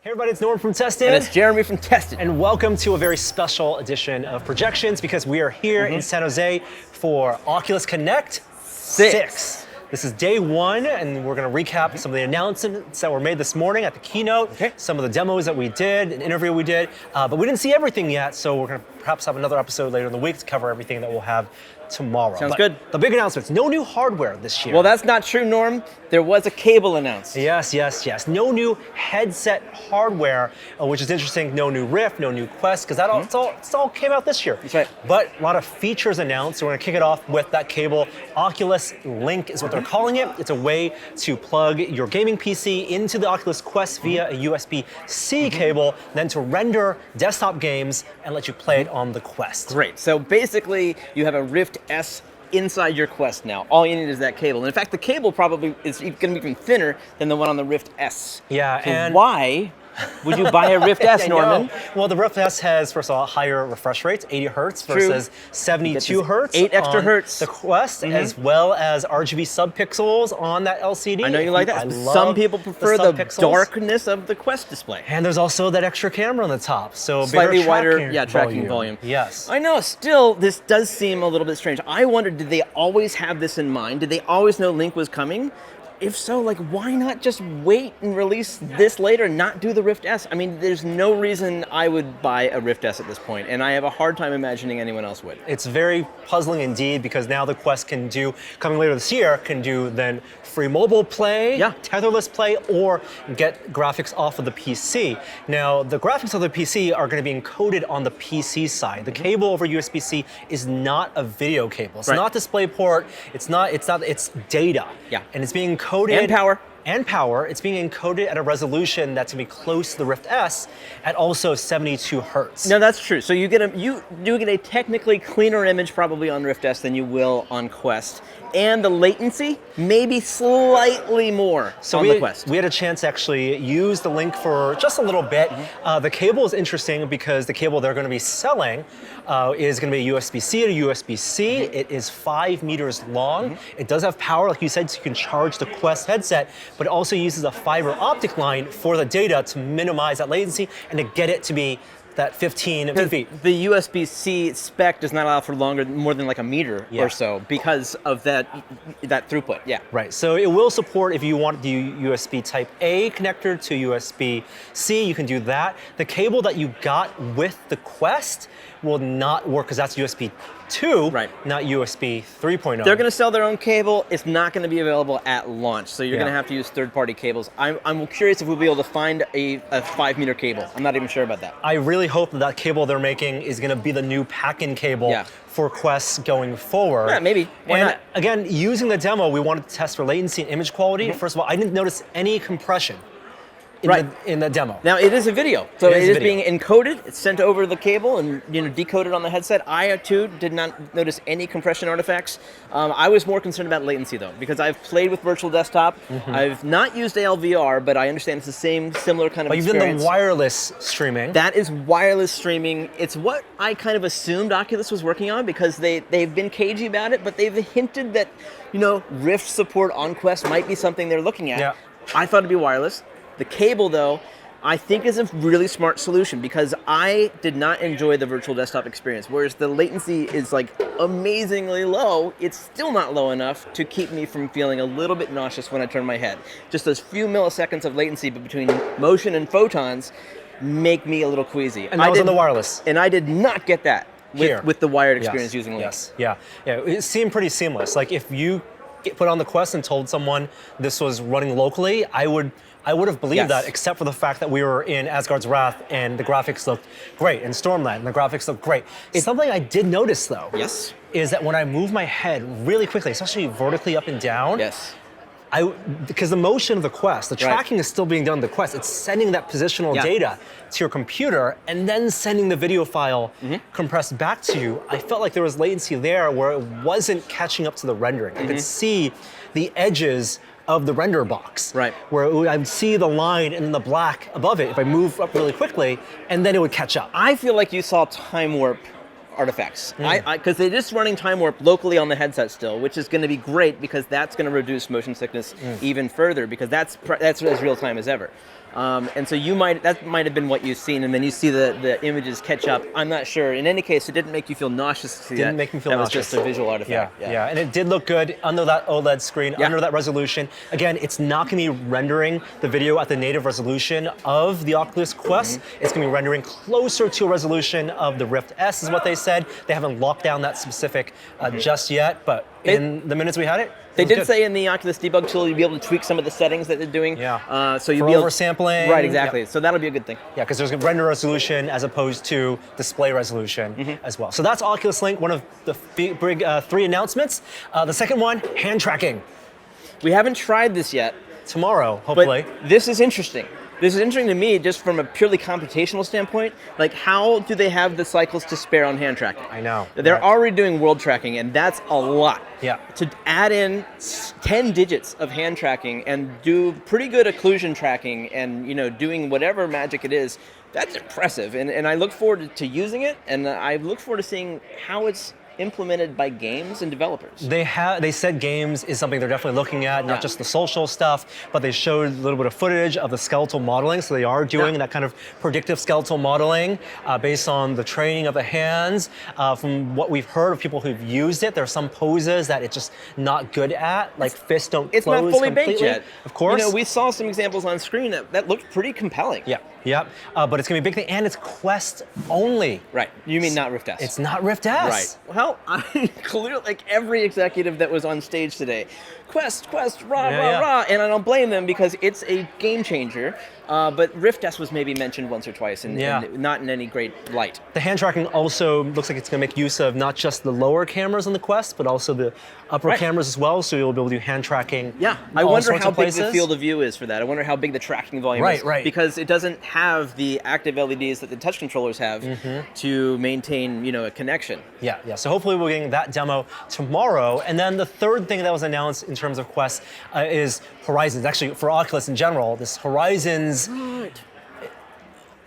Hey everybody, it's Norm from Tested. And it's Jeremy from Tested. And welcome to a very special edition of Projections because we are here in San Jose for Oculus Connect 6. This is day one, and we're going to recap some of the announcements that were made this morning at the keynote, some of the demos that we did, an interview we did, but we didn't see everything yet, so we're going to perhaps have another episode later in the week to cover everything that we'll have tomorrow. Sounds good. The big announcements, no new hardware this year. Well, that's not true, Norm. There was a cable announced. Yes. No new headset hardware, which is interesting. No new Rift, no new Quest, because that all came out this year. That's right. But a lot of features announced, so we're going to kick it off with that cable. Oculus Link is what they're calling it. It's a way to plug your gaming PC into the Oculus Quest via a USB-C cable, then to render desktop games and let you play it on the Quest. Great. So basically, you have a Rift S inside your Quest now. All you need is that cable. And in fact, the cable probably is going to be even thinner than the one on the Rift S. Yeah, so and why would you buy a Rift S, Norman? Well, the Rift S has, first of all, higher refresh rates, 80 hertz versus 72 hertz. 8 extra hertz. The Quest, as well as RGB subpixels on that LCD. I know you like that. Some people prefer the darkness of the Quest display. And there's also that extra camera on the top, so slightly wider, tracking volume. Yes. I know. Still, this does seem a little bit strange. I wondered, did they always have this in mind? Did they always know Link was coming? If so, why not just wait and release this later and not do the Rift S? I mean, there's no reason I would buy a Rift S at this point, and I have a hard time imagining anyone else would. It's very puzzling indeed, because now the Quest can do, coming later this year, can do then free mobile play, tetherless play, or get graphics off of the PC. Now, the graphics of the PC are going to be encoded on the PC side. The cable over USB-C is not a video cable. It's not DisplayPort. It's data. Yeah. And it's being encoded. And power. It's being encoded at a resolution that's going to be close to the Rift S at also 72 hertz. No, that's true. So you get a technically cleaner image probably on Rift S than you will on Quest. And the latency, maybe slightly more on the Quest. We had a chance to actually use the Link for just a little bit. The cable is interesting because the cable they're going to be selling is going to be USB-C to USB-C. It is 5 meters long. It does have power, like you said, so you can charge the Quest headset, but it also uses a fiber optic line for the data to minimize that latency and to get it to be that 15 feet. The USB-C spec does not allow for more than a meter or so because of that throughput. Yeah. Right. So it will support, if you want the USB Type A connector to USB-C, you can do that. The cable that you got with the Quest will not work because that's USB 2, not USB 3.0. They're going to sell their own cable. It's not going to be available at launch, so you're going to have to use third-party cables. I'm curious if we'll be able to find a 5-meter cable. I'm not even sure about that. I really hope that cable they're making is going to be the new pack-in cable for Quest going forward. Yeah, maybe. Why not? Again, using the demo, we wanted to test for latency and image quality. First of all, I didn't notice any compression in the demo. Now it is a video, so it is being encoded. It's sent over the cable and decoded on the headset. I too did not notice any compression artifacts. I was more concerned about latency though, because I've played with virtual desktop. I've not used ALVR, but I understand it's the similar kind of experience. You've done the wireless streaming. That is wireless streaming. It's what I kind of assumed Oculus was working on because they've been cagey about it, but they've hinted that Rift support on Quest might be something they're looking at. I thought it'd be wireless. The cable, though, I think is a really smart solution because I did not enjoy the virtual desktop experience. Whereas the latency is amazingly low, it's still not low enough to keep me from feeling a little bit nauseous when I turn my head. Just those few milliseconds of latency between motion and photons make me a little queasy. And that was on the wireless. And I did not get that with the wired experience using Link. Yeah, it seemed pretty seamless. If you put on the Quest and told someone this was running locally, I would have believed that, except for the fact that we were in Asgard's Wrath and the graphics looked great, and Stormland and the graphics looked great. Something I did notice though, is that when I move my head really quickly, especially vertically up and down, because the motion of the Quest, the tracking is still being done on the Quest. It's sending that positional data to your computer and then sending the video file compressed back to you. I felt like there was latency there where it wasn't catching up to the rendering. I could see the edges of the render box, where I'd see the line and then the black above it if I move up really quickly, and then it would catch up. I feel like you saw time warp artifacts. Because they're just running time warp locally on the headset still, which is going to be great because that's going to reduce motion sickness even further because that's as real time as ever. And so that might have been what you've seen, and then you see the images catch up. I'm not sure. In any case, it didn't make you feel nauseous to see that. Didn't make me feel nauseous. That was just a visual artifact. Yeah, and it did look good under that OLED screen, under that resolution. Again, it's not going to be rendering the video at the native resolution of the Oculus Quest. It's going to be rendering closer to a resolution of the Rift S, is what they said. They haven't locked down that specific just yet, but in the minutes we had it, they did say in the Oculus debug tool you'll be able to tweak some of the settings that they're doing. Yeah. So you'll for be able oversampling. Right, exactly. So that'll be a good thing. Yeah, because there's render resolution as opposed to display resolution as well. So that's Oculus Link, one of the big 3 announcements. The second one, hand tracking. We haven't tried this yet. Tomorrow, hopefully. But this is interesting. This is interesting to me just from a purely computational standpoint. Like, how do they have the cycles to spare on hand tracking? I know. They're already doing world tracking, and that's a lot. Yeah. To add in 10 digits of hand tracking and do pretty good occlusion tracking and, doing whatever magic it is, that's impressive. And I look forward to using it, and I look forward to seeing how it's implemented by games and developers. They said games is something they're definitely looking at, not just the social stuff, but they showed a little bit of footage of the skeletal modeling. So they are doing that kind of predictive skeletal modeling based on the training of the hands. From what we've heard of people who've used it, there are some poses that it's just not good at, like fists don't it's close not fully completely. baked yet. Of course. We saw some examples on screen that looked pretty compelling. Yeah, but it's gonna be a big thing, and it's Quest only. Right. You mean not Rift S? It's not Rift S. Right. Well, I clearly, like every executive that was on stage today, Quest, rah, rah, and I don't blame them because it's a game changer. But Rift S was maybe mentioned once or twice, and not in any great light. The hand tracking also looks like it's going to make use of not just the lower cameras on the Quest, but also the upper cameras as well. So you'll be able to do hand tracking. Yeah, I wonder how big the field of view is for that. I wonder how big the tracking volume is. Right. Because it doesn't have the active LEDs that the touch controllers have to maintain, a connection. Yeah. So hopefully we're getting that demo tomorrow. And then the third thing that was announced in terms of Quest is Horizons. Actually, for Oculus in general, this Horizons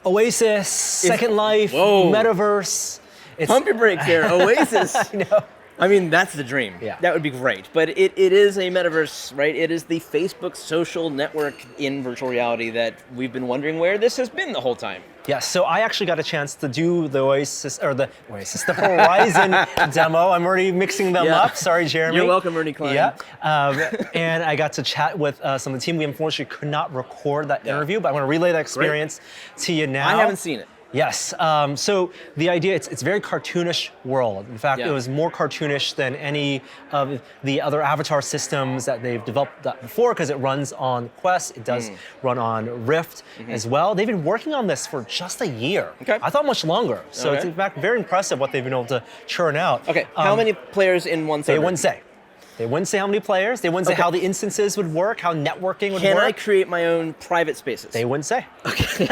Oasis, Second Life, Metaverse. Pump your brakes there, Oasis. I know. I mean, that's the dream. Yeah. That would be great. But it is a metaverse, right? It is the Facebook social network in virtual reality that we've been wondering where this has been the whole time. Yeah, so I actually got a chance to do the Horizon demo. I'm already mixing them up. Sorry, Jeremy. You're welcome, Ernie Klein. Yeah, and I got to chat with some of the team. We unfortunately could not record that interview, but I want to relay that experience to you now. I haven't seen it. Yes. So the idea, it's a very cartoonish world. In fact, it was more cartoonish than any of the other avatar systems that they've developed before because it runs on Quest. It does run on Rift as well. They've been working on this for just a year. Okay. I thought much longer. So it's in fact very impressive what they've been able to churn out. Okay. How many players in one server? They wouldn't say. They wouldn't say how many players. They wouldn't say how the instances would work, how networking would work. Can I create my own private spaces? They wouldn't say. Okay.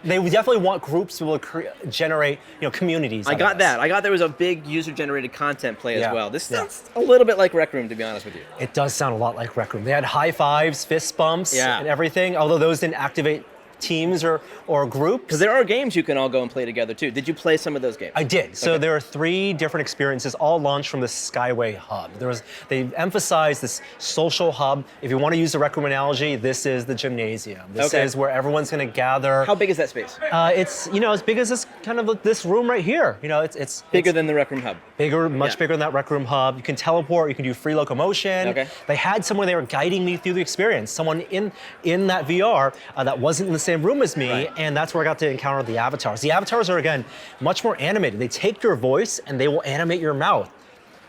They would definitely want groups to be able to generate, communities. I got that. I got there was a big user-generated content play as well. This sounds a little bit like Rec Room, to be honest with you. It does sound a lot like Rec Room. They had high fives, fist bumps, and everything. Although those didn't activate teams or groups. Because there are games you can all go and play together too. Did you play some of those games? I did. So there are 3 different experiences, all launched from the Skyway Hub. They emphasized this social hub. If you want to use the Rec Room analogy, this is the gymnasium. This is where everyone's going to gather. How big is that space? It's as big as this kind of this room right here. It's bigger than the Rec Room Hub. Bigger, much bigger than that Rec Room Hub. You can teleport. You can do free locomotion. Okay. They had someone they were guiding me through the experience. Someone in that VR that wasn't in the same room as me, and that's where I got to encounter the avatars. The avatars are, again, much more animated. They take your voice and they will animate your mouth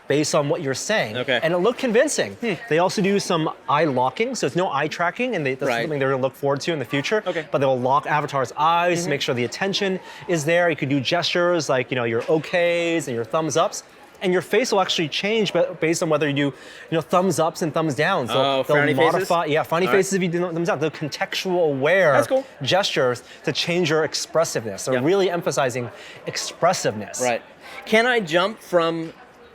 based on what you're saying. Okay. And it looked convincing. They also do some eye locking, so it's no eye tracking, and that's something they're going to look forward to in the future. Okay. But they'll lock avatars' eyes to make sure the attention is there. You can do gestures like your okays and your thumbs ups. And your face will actually change based on whether you do thumbs ups and thumbs downs. They'll frowny modify, faces? Yeah, frowny faces if you do thumbs down. They're contextual aware gestures to change your expressiveness. They're really emphasizing expressiveness. Right. Can I jump from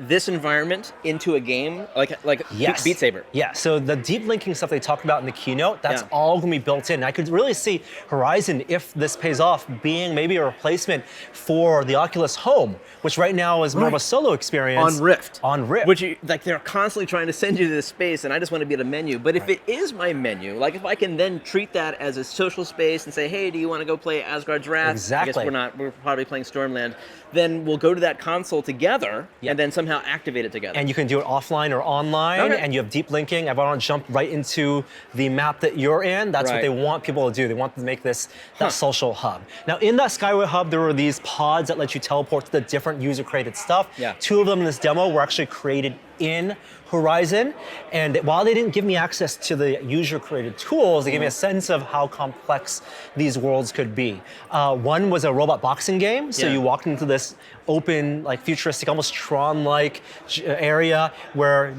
this environment into a game, like Yes. Beat Saber. Yeah, so the deep linking stuff they talked about in the keynote, that's Yeah. all going to be built in. I could really see Horizon, if this pays off, being maybe a replacement for the Oculus Home, which right now is more of a solo experience. On Rift. On Rift. Which, they're constantly trying to send you to this space, and I just want to be at a menu. But if it is my menu, like if I can then treat that as a social space and say, hey, do you want to go play Asgard's Wrath? Exactly. I guess we're probably playing Stormland. Then we'll go to that console together and then somehow activate it together. And you can do it offline or online, and you have deep linking. I want to jump right into the map that you're in. That's what they want people to do. They want to make this that social hub. Now, in that Skyway hub, there were these pods that let you teleport to the different user-created stuff. Yeah. 2 of them in this demo were actually created in Horizon, and while they didn't give me access to the user-created tools, they gave me a sense of how complex these worlds could be. One was a robot boxing game, so you walked into this open, like futuristic, almost Tron-like area where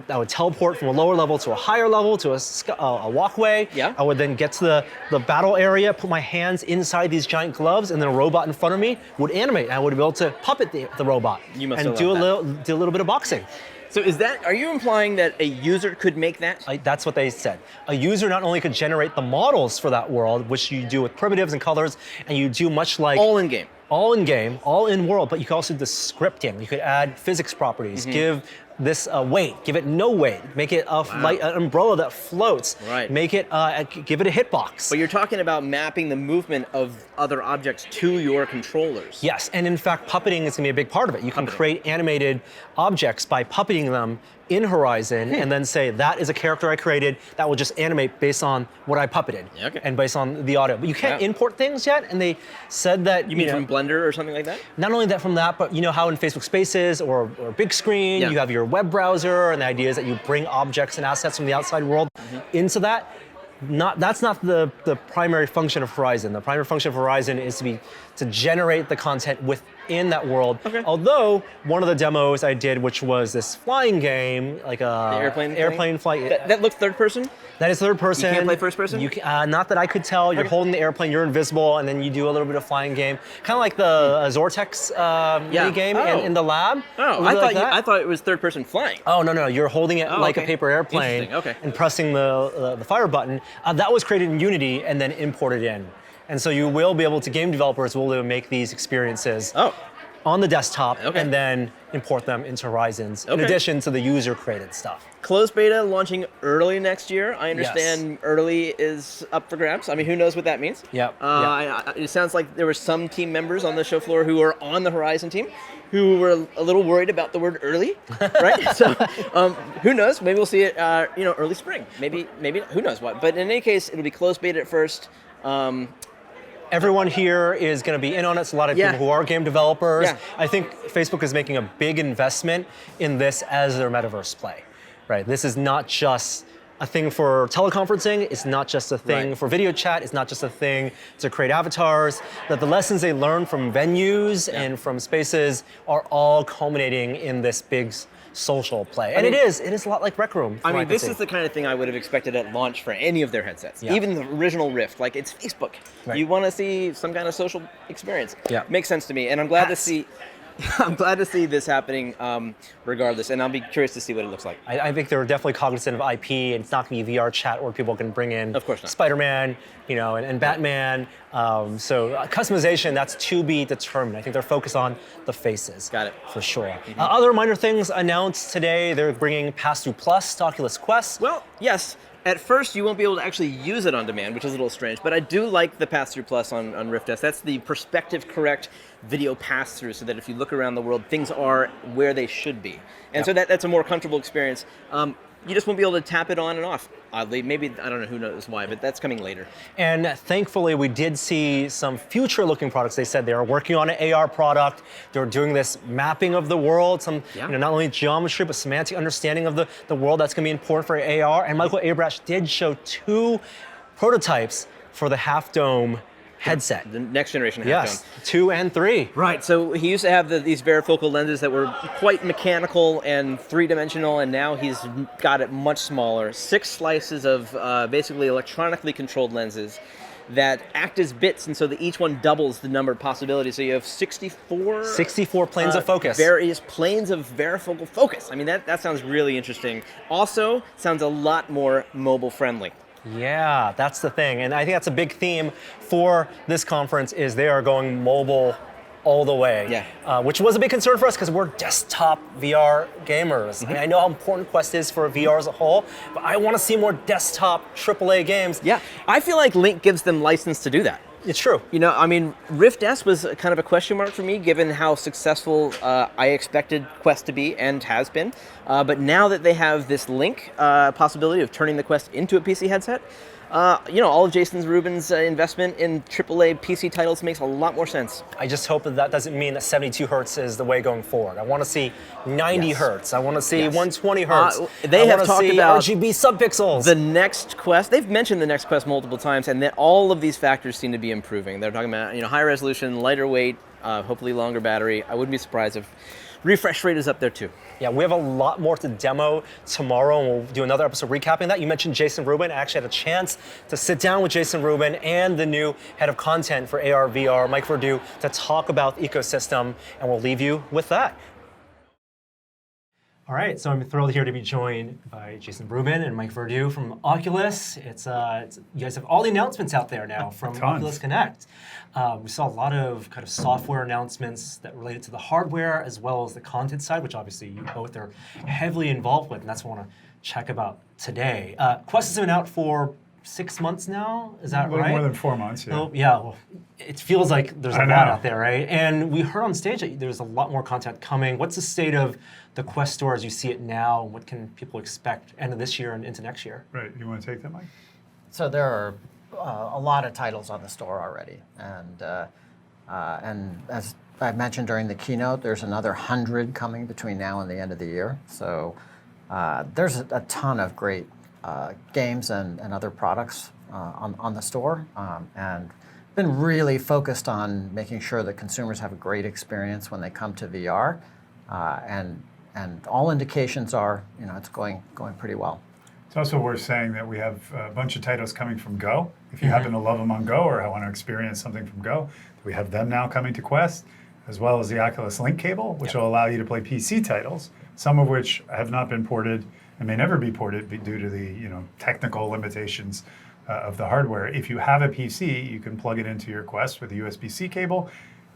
I would teleport from a lower level to a higher level to a walkway. Yeah. I would then get to the battle area, put my hands inside these giant gloves, and then a robot in front of me would animate, and I would be able to puppet the robot and do a little bit of boxing. So are you implying that a user could make that? That's what they said. A user not only could generate the models for that world, which you do with primitives and colors, and you do much like... All in game. All in game, all in world, but you could also do the scripting. You could add physics properties, give this weight, give it no weight, make it an umbrella that floats, make it, give it a hitbox. But you're talking about mapping the movement of other objects to your controllers. Yes, and in fact, puppeting is gonna be a big part of it. You can create animated objects by puppeting them in Horizon and then say, that is a character I created that will just animate based on what I puppeted and based on the audio. But you can't import things yet, and they said that... You mean from Blender or something like that? Not only that from that, but you know how in Facebook Spaces or Big Screen, you have your web browser, and the idea is that you bring objects and assets from the outside world into that. That's not the primary function of Horizon. The primary function of Horizon is to generate the content within that world. Although one of the demos I did, which was this flying game, like a airplane flight. That looks third person? That is third person. You can't play first person? You can, not that I could tell. You're holding the airplane, you're invisible, and then you do a little bit of flying game. Kind of like the Zortex mini game in the lab. Oh, I thought it was third person flying. Oh, no. You're holding it like a paper airplane and pressing the fire button. That was created in Unity and then imported in. And so you will be able to, game developers will be able to make these experiences on the desktop and then import them into Horizons, in addition to the user-created stuff. Closed beta launching early next year. I understand early is up for grabs. I mean, who knows what that means? It sounds like there were some team members on the show floor who were on the Horizon team who were a little worried about the word early, right? So who knows? Maybe we'll see it, early spring. Maybe who knows what? But in any case, it'll be closed beta at first. Everyone here is going to be in on it. It's a lot of people who are game developers. I think Facebook is making a big investment in this as their metaverse play, right? This is not just a thing for teleconferencing. It's not just a thing for video chat. It's not just a thing to create avatars. That the lessons they learn from venues and from spaces are all culminating in this big social play. And it is a lot like Rec Room. I mean, this is the kind of thing I would have expected at launch for any of their headsets. Even the original Rift, like it's Facebook. You want to see some kind of social experience. Makes sense to me. And I'm glad to see this happening regardless, and I'll be curious to see what it looks like. I think they're definitely cognizant of IP, and it's not going to be VR chat where people can bring in Spider-Man, and Batman. So customization, that's to be determined. I think they're focused on the faces. Got it. For sure. Other minor things announced today, they're bringing Pass-Through Plus to Oculus Quest. Well, yes. At first, you won't be able to actually use it on demand, which is a little strange, but I do like the pass-through plus on Rift S. That's the perspective correct video pass-through, so that if you look around the world, things are where they should be. And so that's a more comfortable experience. You just won't be able to tap it on and off, oddly. Maybe, I don't know, who knows why, but that's coming later. And thankfully, we did see some future-looking products. They said they are working on an AR product. They're doing this mapping of the world, some not only geometry, but semantic understanding of the world. That's going to be important for AR. And Michael Abrash did show 2 prototypes for the Half Dome headset. The next generation Half Dome. 2 and 3. Right, so he used to have these varifocal lenses that were quite mechanical and 3-dimensional, and now he's got it much smaller. 6 slices of basically electronically controlled lenses that act as bits, and so that each one doubles the number of possibilities. So you have 64 planes of focus. Various planes of varifocal focus. I mean, that sounds really interesting. Also, sounds a lot more mobile friendly. Yeah, that's the thing. And I think that's a big theme for this conference is they are going mobile all the way, which was a big concern for us because we're desktop VR gamers. I mean, I know how important Quest is for VR as a whole, but I want to see more desktop AAA games. Yeah, I feel like Link gives them license to do that. It's true. You know, I mean, Rift S was kind of a question mark for me, given how successful I expected Quest to be and has been. But now that they have this Link possibility of turning the Quest into a PC headset, you know, all of Rubin's investment in AAA PC titles makes a lot more sense. I just hope that doesn't mean that 72 hertz is the way going forward. I want to see 90 hertz. I want to see 120 hertz. They have talked about RGB subpixels. The next Quest. They've mentioned the next Quest multiple times, and that all of these factors seem to be improving. They're talking about, you know, high resolution, lighter weight, hopefully longer battery. I wouldn't be surprised if refresh rate is up there too. Yeah, we have a lot more to demo tomorrow, and we'll do another episode recapping that. You mentioned Jason Rubin. I actually had a chance to sit down with Jason Rubin and the new head of content for AR, VR, Mike Verdu, to talk about the ecosystem, and we'll leave you with that. All right, so I'm thrilled here to be joined by Jason Rubin and Mike Verdu from Oculus. You guys have all the announcements out there now from Oculus Connect. We saw a lot of kind of software announcements that related to the hardware as well as the content side, which obviously you both are heavily involved with, and that's what I want to check about today. Quest has been out for 6 months now, is that right? A little more than 4 months, yeah. Oh, yeah, well, it feels like there's a lot out there, right? And we heard on stage that there's a lot more content coming. What's the state of the Quest store as you see it now? What can people expect end of this year and into next year? Right, you want to take that, Mike? So there are a lot of titles on the store already. And as I mentioned during the keynote, there's another 100 coming between now and the end of the year. So there's a ton of great games and other products on the store, and been really focused on making sure that consumers have a great experience when they come to VR, and all indications are, you know, it's going pretty well. It's also worth saying that we have a bunch of titles coming from Go. If you happen to love them on Go or want to experience something from Go, we have them now coming to Quest, as well as the Oculus Link cable, which will allow you to play PC titles, some of which have not been ported and may never be ported due to the technical limitations of the hardware. If you have a PC, you can plug it into your Quest with a USB-C cable,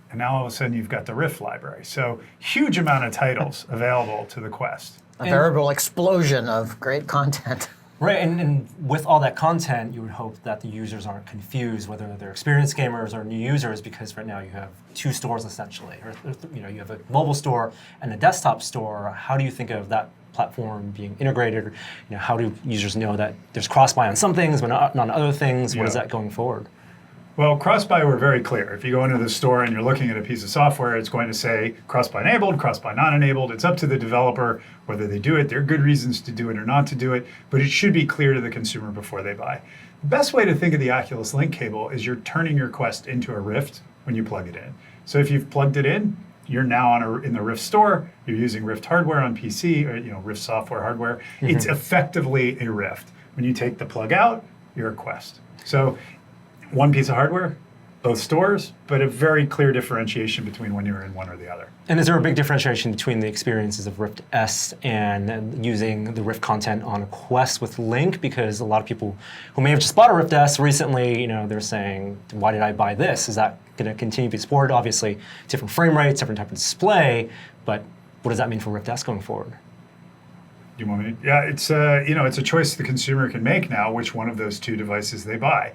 and now all of a sudden you've got the Rift library. So huge amount of titles available to the Quest. A veritable explosion of great content. Right, and with all that content, you would hope that the users aren't confused, whether they're experienced gamers or new users, because right now you have two stores essentially. Or you have a mobile store and a desktop store. How do you think of that platform being integrated? How do users know that there's cross-buy on some things but not on other things? What is that going forward? Well, cross-buy, we're very clear. If you go into the store and you're looking at a piece of software, it's going to say cross-buy enabled, cross-buy not enabled. It's up to the developer whether they do it. There are good reasons to do it or not to do it, but it should be clear to the consumer before they buy. The best way to think of the Oculus Link cable is you're turning your Quest into a Rift when you plug it in. So if you've plugged it in, you're now in the Rift store, you're using Rift hardware on PC, or Rift software hardware. Mm-hmm. It's effectively a Rift. When you take the plug out, you're a Quest. So one piece of hardware, both stores, but a very clear differentiation between when you're in one or the other. And is there a big differentiation between the experiences of Rift S and using the Rift content on a Quest with Link? Because a lot of people who may have just bought a Rift S recently, they're saying, why did I buy this? Is that going to continue to be supported? Obviously, different frame rates, different type of display, but what does that mean for Rift S going forward? You want me? Yeah, it's it's a choice the consumer can make now which one of those two devices they buy.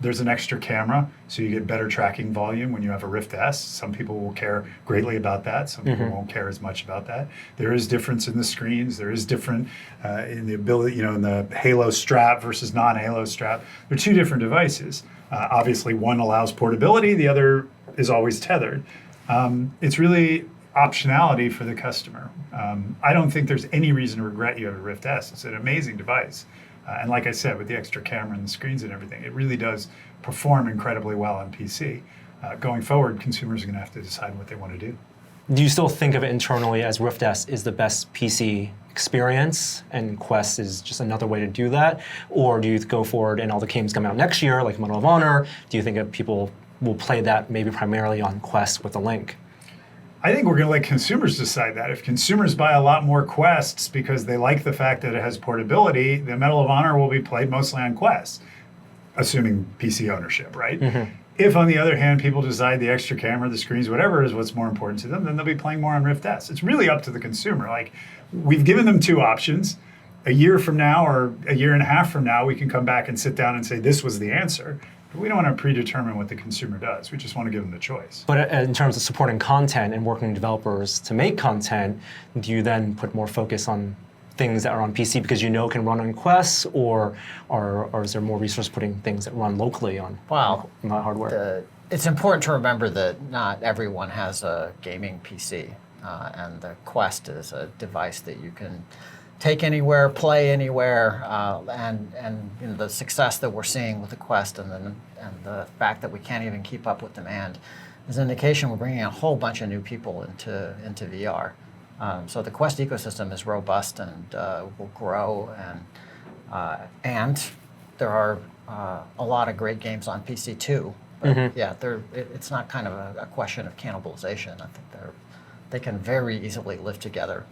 There's an extra camera, so you get better tracking volume when you have a Rift S. Some people will care greatly about that. Some people won't care as much about that. There is difference in the screens. There is different in the ability, in the Halo strap versus non-Halo strap. They're two different devices. Obviously, one allows portability. The other is always tethered. It's really optionality for the customer. I don't think there's any reason to regret you have a Rift S. It's an amazing device. And like I said, with the extra camera and the screens and everything, it really does perform incredibly well on PC. Going forward, consumers are going to have to decide what they want to do. Do you still think of it internally as Rift S is the best PC experience, and Quest is just another way to do that? Or do you go forward and all the games come out next year, like Medal of Honor? Do you think that people will play that maybe primarily on Quest with a Link? I think we're going to let consumers decide that. If consumers buy a lot more Quests because they like the fact that it has portability, the Medal of Honor will be played mostly on Quest, assuming PC ownership, right? Mm-hmm. If, on the other hand, people decide the extra camera, the screens, whatever is what's more important to them, then they'll be playing more on Rift S. It's really up to the consumer. Like, we've given them two options. A year from now or a year and a half from now, we can come back and sit down and say this was the answer. But we don't want to predetermine what the consumer does. We just want to give them the choice. But in terms of supporting content and working with developers to make content, do you then put more focus on things that are on PC because you know can run on Quest, or is there more resource putting things that run locally on hardware? It's important to remember that not everyone has a gaming PC, and the Quest is a device that you can take anywhere, play anywhere, and you know, the success that we're seeing with the Quest and the fact that we can't even keep up with demand is an indication we're bringing a whole bunch of new people into VR. So the Quest ecosystem is robust and will grow, and there are a lot of great games on PC too. But yeah, it's not kind of a question of cannibalization. I think they can very easily live together.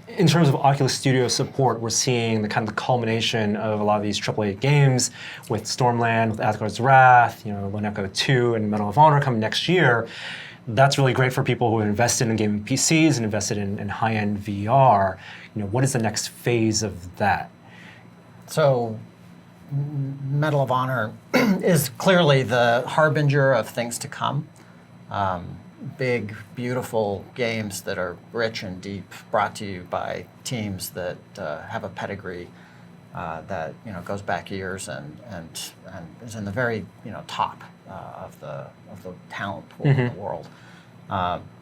In terms of Oculus Studios support, we're seeing the kind of the culmination of a lot of these AAA games with Stormland, with Asgard's Wrath, Lone Echo 2, and Medal of Honor coming next year. That's really great for people who have invested in gaming PCs and invested in high-end VR. What is the next phase of that? So, Medal of Honor is clearly the harbinger of things to come. Big, beautiful games that are rich and deep, brought to you by teams that have a pedigree that goes back years and is in the very top of the talent pool in the world.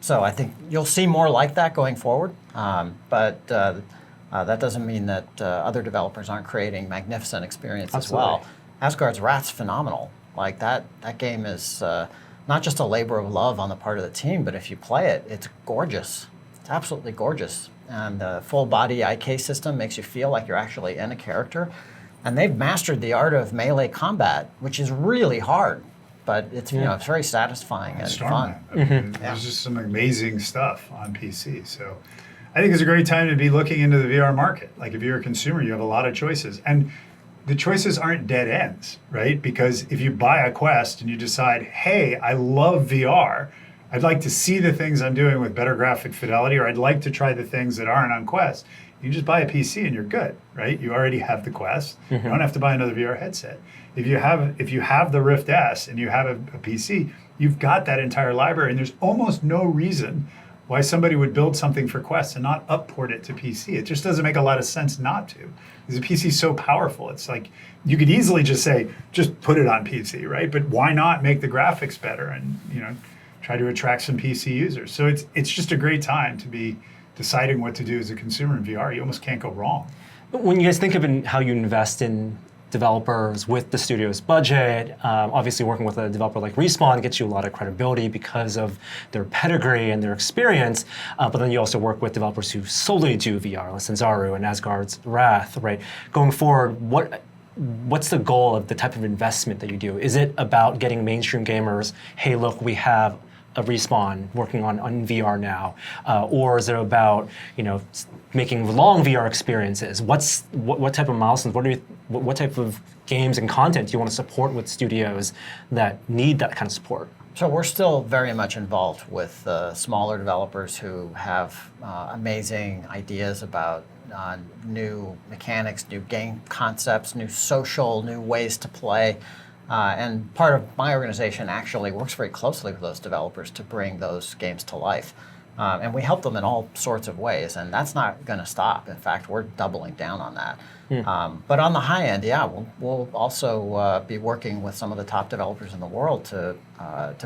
So I think you'll see more like that going forward, but that doesn't mean that other developers aren't creating magnificent experiences as well. Asgard's Wrath's phenomenal. Like that game is not just a labor of love on the part of the team, but if you play it, it's gorgeous. It's absolutely gorgeous. And the full body IK system makes you feel like you're actually in a character. And they've mastered the art of melee combat, which is really hard, but it's it's very satisfying and fun. There's just some amazing stuff on PC. So I think it's a great time to be looking into the VR market. Like if you're a consumer, you have a lot of choices. And the choices aren't dead ends, right? Because if you buy a Quest and you decide, hey, I love VR, I'd like to see the things I'm doing with better graphic fidelity, or I'd like to try the things that aren't on Quest, you just buy a PC and you're good, right? You already have the Quest. You don't have to buy another VR headset. If you have the Rift S and you have a PC, you've got that entire library, and there's almost no reason why somebody would build something for Quest and not upport it to PC. It just doesn't make a lot of sense not to. Because the PC is so powerful. It's like, you could easily just say, just put it on PC, right? But why not make the graphics better and try to attract some PC users? So it's just a great time to be deciding what to do as a consumer in VR. You almost can't go wrong. When you guys think of how you invest in developers with the studio's budget, obviously working with a developer like Respawn gets you a lot of credibility because of their pedigree and their experience, but then you also work with developers who solely do VR, like Sanzaru and Asgard's Wrath, right? Going forward, what's the goal of the type of investment that you do? Is it about getting mainstream gamers, hey, look, we have a Respawn working on VR now, or is it about making long VR experiences? What type of milestones? What type of games and content do you want to support with studios that need that kind of support? So we're still very much involved with smaller developers who have amazing ideas about new mechanics, new game concepts, new ways to play. And part of my organization actually works very closely with those developers to bring those games to life. And we help them in all sorts of ways, and that's not going to stop. In fact, we're doubling down on that. But on the high end, we'll also be working with some of the top developers in the world to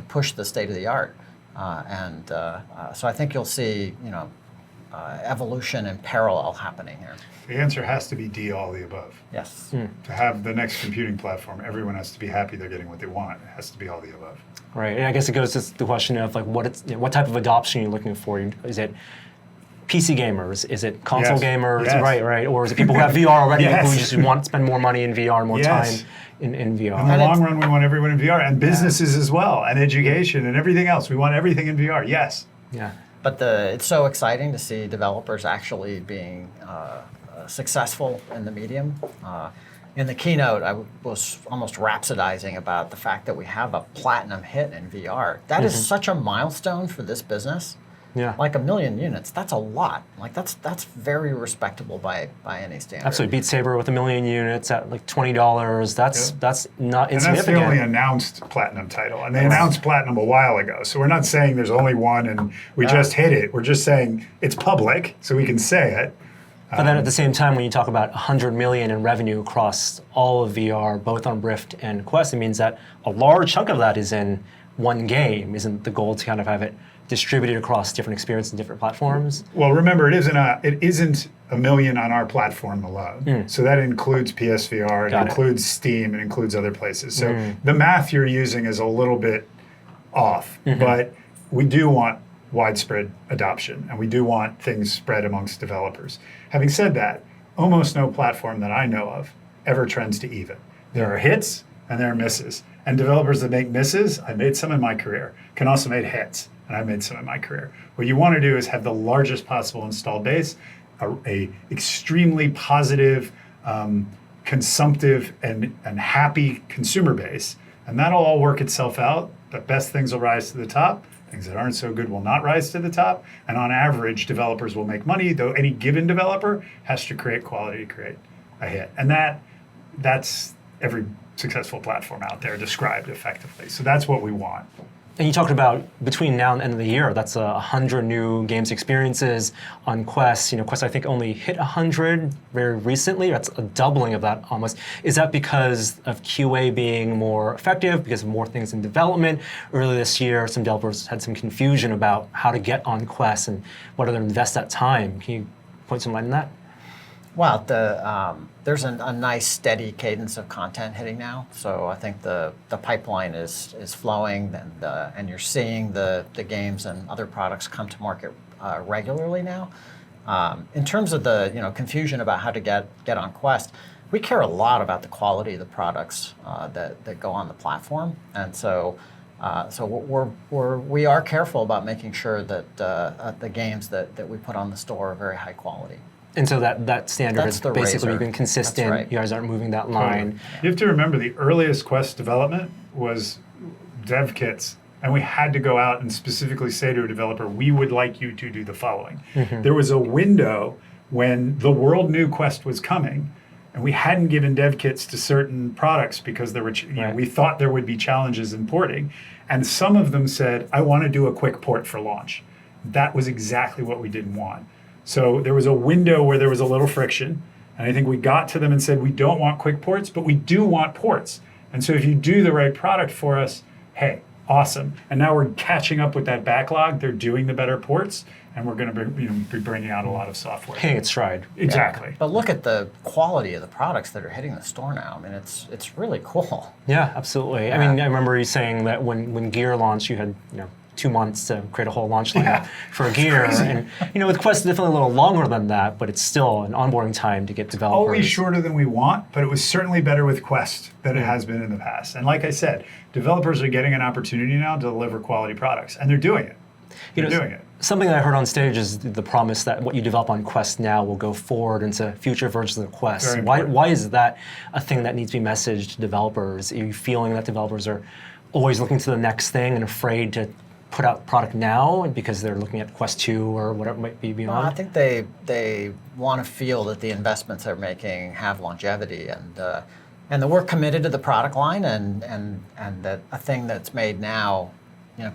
push the state of the art. So I think you'll see, evolution and parallel happening here. The answer has to be D, all the above. Yes. To have the next computing platform, everyone has to be happy they're getting what they want. It has to be all the above. Right, and I guess it goes to the question of like what type of adoption you're looking for. Is it PC gamers? Is it console Yes. gamers? Yes. Right. Or is it people who have VR already Yes. who just want to spend more money in VR, more Yes. time in VR? In the long run, we want everyone in VR, and businesses as well, and education, and everything else. We want everything in VR. Yes. Yeah. But it's so exciting to see developers actually being successful in the medium. In the keynote, I was almost rhapsodizing about the fact that we have a platinum hit in VR. That is such a milestone for this business. Yeah. Like 1 million units, that's a lot. Like that's very respectable by any standard. Absolutely. Beat Saber with 1 million units at like $20. That's not And that's insignificant. the only announced platinum title. And they announced platinum a while ago. So we're not saying there's only one and we just hit it. We're just saying it's public, so we can say it. But then at the same time, when you talk about 100 million in revenue across all of VR, both on Rift and Quest, it means that a large chunk of that is in one game. Isn't the goal to kind of have it distributed across different experiences and different platforms? Well, remember, it isn't 1 million on our platform alone. So that includes PSVR, it includes Steam, it includes other places. So the math you're using is a little bit off, but we do want widespread adoption, and we do want things spread amongst developers. Having said that, almost no platform that I know of ever trends to even. There are hits and there are misses. And developers that make misses, I made some in my career, can also make hits, and I made some in my career. What you want to do is have the largest possible install base, a extremely positive, consumptive, and happy consumer base, and that'll all work itself out. The best things will rise to the top. Things that aren't so good will not rise to the top. And on average, developers will make money, though any given developer has to create quality to create a hit. And that's every successful platform out there described effectively. So that's what we want. And you talked about between now and the end of the year, that's 100 new games experiences on Quest. Quest I think only hit 100 very recently. That's a doubling of that almost. Is that because of QA being more effective, because of more things in development? Earlier this year, some developers had some confusion about how to get on Quest and whether to invest that time. Can you point some light on that? Well, there's a nice steady cadence of content hitting now. So I think the pipeline is flowing, and you're seeing the games and other products come to market regularly now. In terms of the confusion about how to get on Quest, we care a lot about the quality of the products that go on the platform, and so we are careful about making sure that the games that we put on the store are very high quality. And so that standard has basically been consistent. That's right. You guys aren't moving that line. You have to remember the earliest Quest development was dev kits, and we had to go out and specifically say to a developer, we would like you to do the following. There was a window when the world knew Quest was coming, and we hadn't given dev kits to certain products because there were, we thought there would be challenges in porting, and some of them said, I want to do a quick port for launch. That was exactly what we didn't want. So there was a window where there was a little friction, and I think we got to them and said, we don't want quick ports, but we do want ports. And so if you do the right product for us, hey, awesome. And now we're catching up with that backlog. They're doing the better ports, and we're going to be bringing out a lot of software. Hitting its stride. Exactly. Yeah. But look at the quality of the products that are hitting the store now. I mean, it's really cool. Yeah, absolutely. I mean, I remember you saying that when Gear launched, you had 2 months to create a whole launch lineup for Gear. And with Quest, it's definitely a little longer than that, but it's still an onboarding time to get developers. Always shorter than we want, but it was certainly better with Quest than it has been in the past. And like I said, developers are getting an opportunity now to deliver quality products, and they're doing it. They're doing it. Something that I heard on stage is the promise that what you develop on Quest now will go forward into future versions of Quest. Why is that a thing that needs to be messaged to developers? Are you feeling that developers are always looking to the next thing and afraid to put out product now because they're looking at Quest 2 or whatever it might be beyond? Well, I think they want to feel that the investments they're making have longevity, and that we're committed to the product line, and that a thing that's made now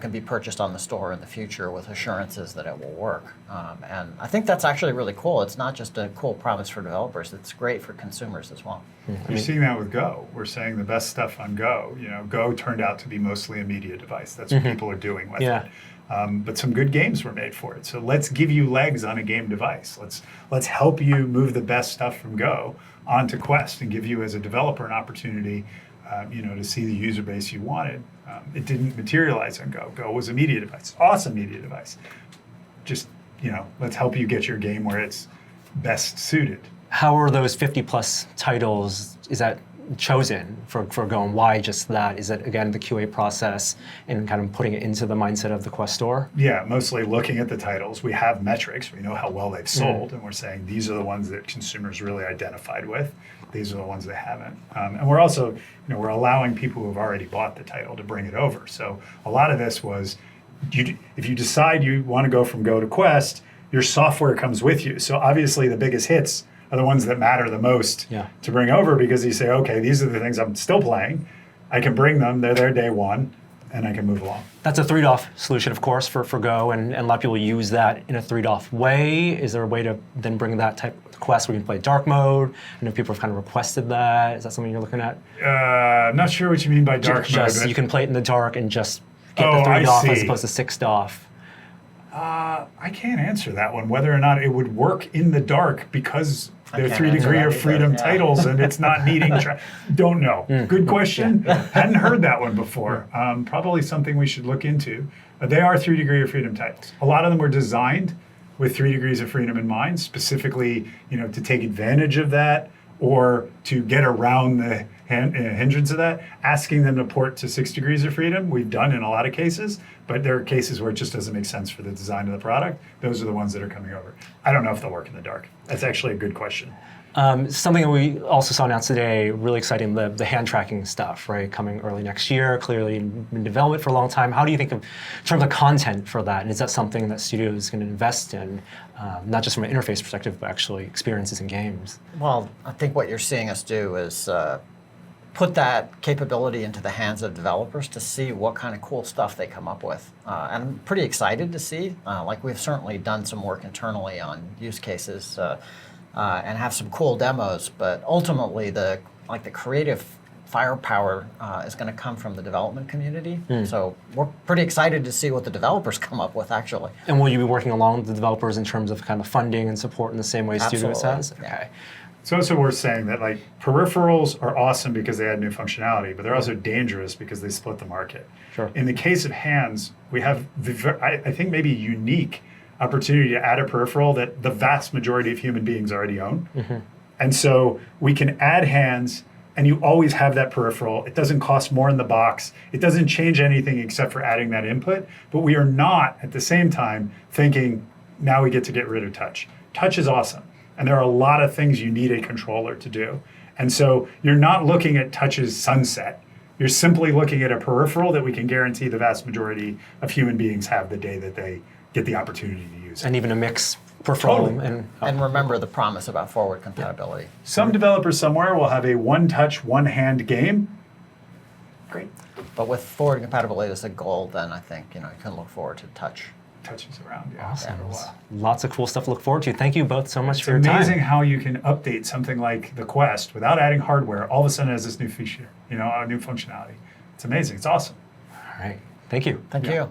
can be purchased on the store in the future with assurances that it will work. And I think that's actually really cool. It's not just a cool promise for developers, it's great for consumers as well. You're seeing that with Go. We're saying the best stuff on Go. Go turned out to be mostly a media device. That's what people are doing with it. But some good games were made for it. So let's give you legs on a game device. Let's help you move the best stuff from Go onto Quest and give you as a developer an opportunity to see the user base you wanted. It didn't materialize on Go. Go was a media device, awesome media device. Just let's help you get your game where it's best suited. How are those 50 plus titles, is that chosen for Go, and why just that? Is it, again, the QA process and kind of putting it into the mindset of the Quest store? Yeah, mostly looking at the titles. We have metrics. We know how well they've sold, and we're saying these are the ones that consumers really identified with. These are the ones they haven't. And we're also, we're allowing people who have already bought the title to bring it over. So a lot of this was, if you decide you want to go from Go to Quest, your software comes with you. So obviously the biggest hits are the ones that matter the most to bring over, because you say, okay, these are the things I'm still playing. I can bring them, they're there day one, and I can move along. That's a 3DOF solution, of course, for Go, and a lot of people use that in a 3DOF way. Is there a way to then bring that type of Quest where you can play dark mode? I know people have kind of requested that. Is that something you're looking at? I'm not sure what you mean by dark mode. You can play it in the dark and just get the 3DOF as opposed to 6DOF. I can't answer that one, whether or not it would work in the dark, because they're 3 degree of freedom titles and it's not needing, don't know. Good question. Hadn't heard that one before. Probably something we should look into. They are 3 degree of freedom titles. A lot of them were designed with 3 degrees of freedom in mind, specifically, to take advantage of that or to get around the hindrance of that. Asking them to port to 6 degrees of freedom, we've done in a lot of cases, but there are cases where it just doesn't make sense for the design of the product. Those are the ones that are coming over. I don't know if they'll work in the dark. That's actually a good question. Something that we also saw announced today, really exciting, the hand tracking stuff, right? Coming early next year, clearly in development for a long time. How do you think in terms of content for that? And is that something that Studios is going to invest in, not just from an interface perspective, but actually experiences in games? Well, I think what you're seeing us do is put that capability into the hands of developers to see what kind of cool stuff they come up with. And I'm pretty excited to see. Like, we've certainly done some work internally on use cases and have some cool demos, but ultimately the creative firepower is going to come from the development community. So we're pretty excited to see what the developers come up with, actually. And will you be working along with the developers in terms of kind of funding and support in the same way Studios has? Yeah. Okay. It's also worth saying that peripherals are awesome because they add new functionality, but they're also dangerous because they split the market. Sure. In the case of hands, we have I think maybe unique opportunity to add a peripheral that the vast majority of human beings already own. And so we can add hands, and you always have that peripheral. It doesn't cost more in the box. It doesn't change anything except for adding that input, but we are not at the same time thinking, now we get to get rid of touch. Touch is awesome. And there are a lot of things you need a controller to do. And so you're not looking at touch's sunset. You're simply looking at a peripheral that we can guarantee the vast majority of human beings have the day that they get the opportunity to use it. And even a mix peripheral. Totally. And remember the promise about forward compatibility. Some developer somewhere will have a one-touch, one-hand game. Great. But with forward compatibility as a goal, then I think you can look forward to touch. Touches around, yeah. Awesome. For a while. Lots of cool stuff to look forward to. Thank you both so much It's for your time. amazing how you can update something like the Quest without adding hardware. All of a sudden it has this new feature, a new functionality. It's amazing. It's awesome. All right. Thank you. Thank you.